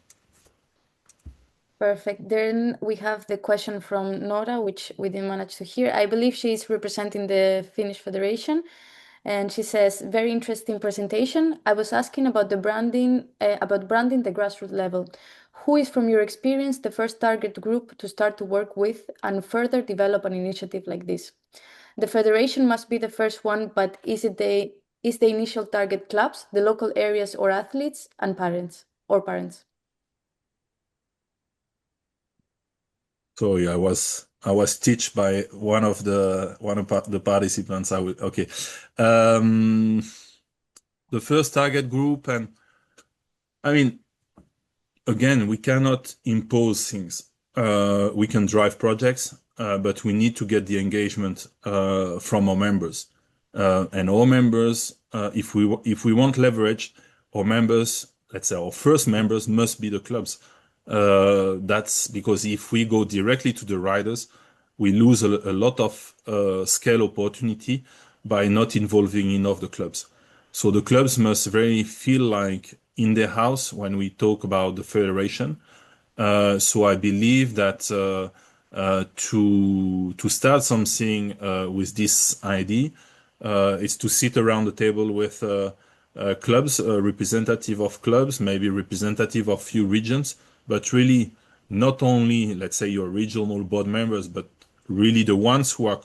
Perfect. Then we have the question from Nora, which we didn't manage to hear. I believe she's representing the Finnish Federation. And she says, very interesting presentation. I was asking about the branding the grassroots level. Who is, from your experience, the first target group to start to work with and further develop an initiative like this? The federation must be the first one, but is the initial target clubs, the local areas or athletes and parents? Sorry, I was teached by one of the participants. Okay. The first target group, and I mean, again, we cannot impose things. We can drive projects, but we need to get the engagement from our members. And our members, if we want leverage, our members, let's say our first members, must be the clubs. That's because if we go directly to the riders, we lose a lot of scale opportunity by not involving enough the clubs. So the clubs must very feel like in their house when we talk about the federation. So I believe that to start something with this idea is to sit around the table with clubs, representative of clubs, maybe representative of few regions, but really not only, let's say, your regional board members, but really the ones who are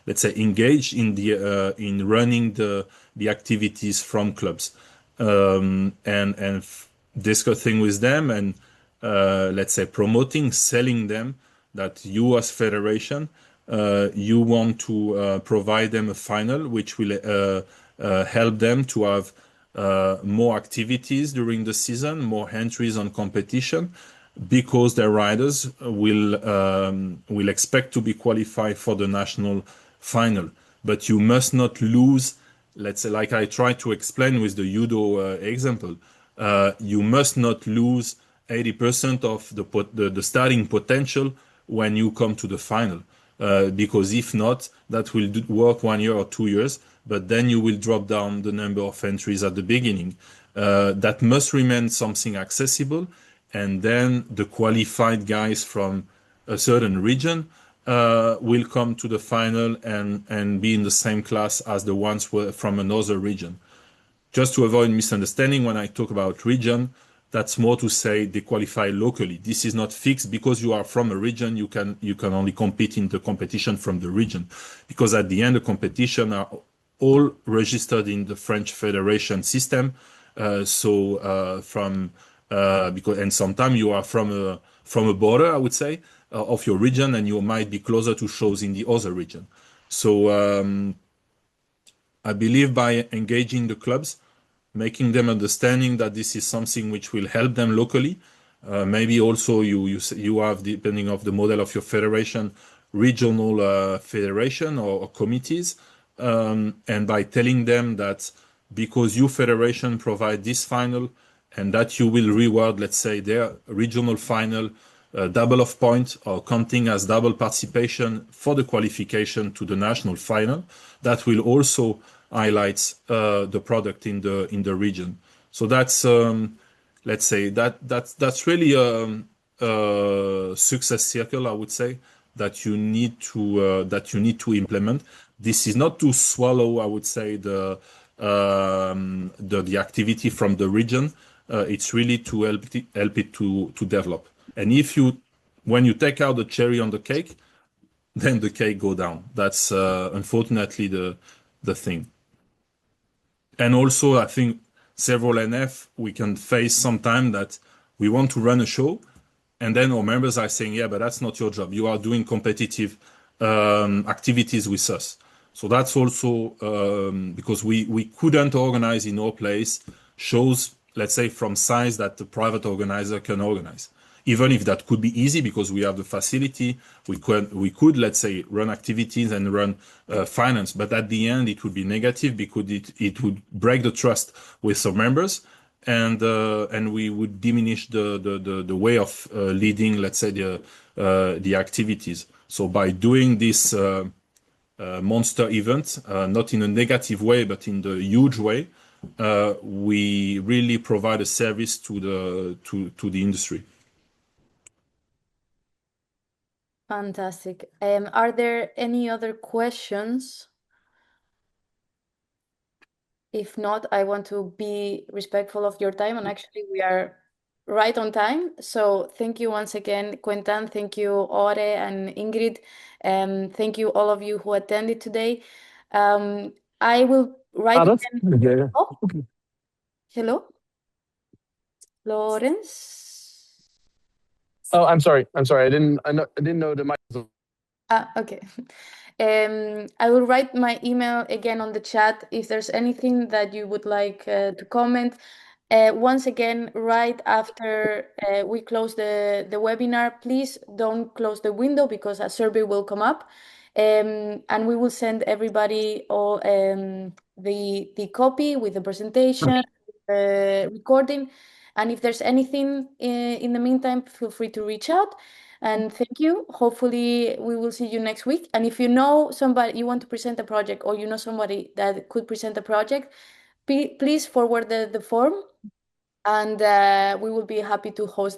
let's say, engaged in running the activities from clubs, and discussing with them and, let's say, selling them that you as federation you want to provide them a final, which will help them to have more activities during the season, more entries on competition, because their riders will expect to be qualified for the national final. But you must not lose, let's say, like I tried to explain with the judo example, you must not lose 80% of the starting potential when you come to the final. Because if not, that will work 1 year or 2 years, but then you will drop down the number of entries at the beginning. That must remain something accessible, and then the qualified guys from a certain region will come to the final and be in the same class as the ones from another region. Just to avoid misunderstanding, when I talk about region, that's more to say they qualify locally. This is not fixed because you are from a region. You can only compete in the competition from the region, because at the end the competition are all registered in the French Federation system. And sometimes you are from a border, I would say, of your region, and you might be closer to shows in the other region. So I believe by engaging the clubs, making them understanding that this is something which will help them locally. Maybe also you have, depending of the model of your federation, regional federation or committees, and by telling them that because your federation provide this final, and that you will reward, let's say, their regional final double of points, or counting as double participation for the qualification to the national final, that will also highlight the product in the region. So that's let's say that's really a success circle, I would say, that you need to implement. This is not to swallow, I would say, the activity from the region. It's really to help it to develop. And when you take out the cherry on the cake, then the cake go down. That's unfortunately the thing. And also, I think several NF, we can face sometime that we want to run a show, and then our members are saying, yeah, but that's not your job. You are doing competitive activities with us. So that's also because we couldn't organize in our place shows, let's say, from size that the private organizer can organize. Even if that could be easy because we have the facility, we could, let's say, run activities and run finance. But at the end, it would be negative because it would break the trust with some members, and we would diminish the way of leading, let's say, the activities. So by doing this monster event, not in a negative way, but in the huge way, we really provide a service to the industry. Fantastic. Are there any other questions? If not, I want to be respectful of your time, and actually we are right on time. So thank you once again, Quentin. Thank you, Ore and Ingrid. Thank you all of you who attended today. I will write again. Oh, hello, Lawrence. Oh, I'm sorry. I didn't know the mic was on. Okay. I will write my email again on the chat if there's anything that you would like to comment. Once again, right after we close the webinar, please don't close the window because a survey will come up, and we will send everybody all the copy with the presentation, recording. And if there's anything in the meantime, feel free to reach out. And thank you. Hopefully we will see you next week. And if you know somebody, you want to present a project, or you know somebody that could present a project, please forward the form, and we will be happy to host them.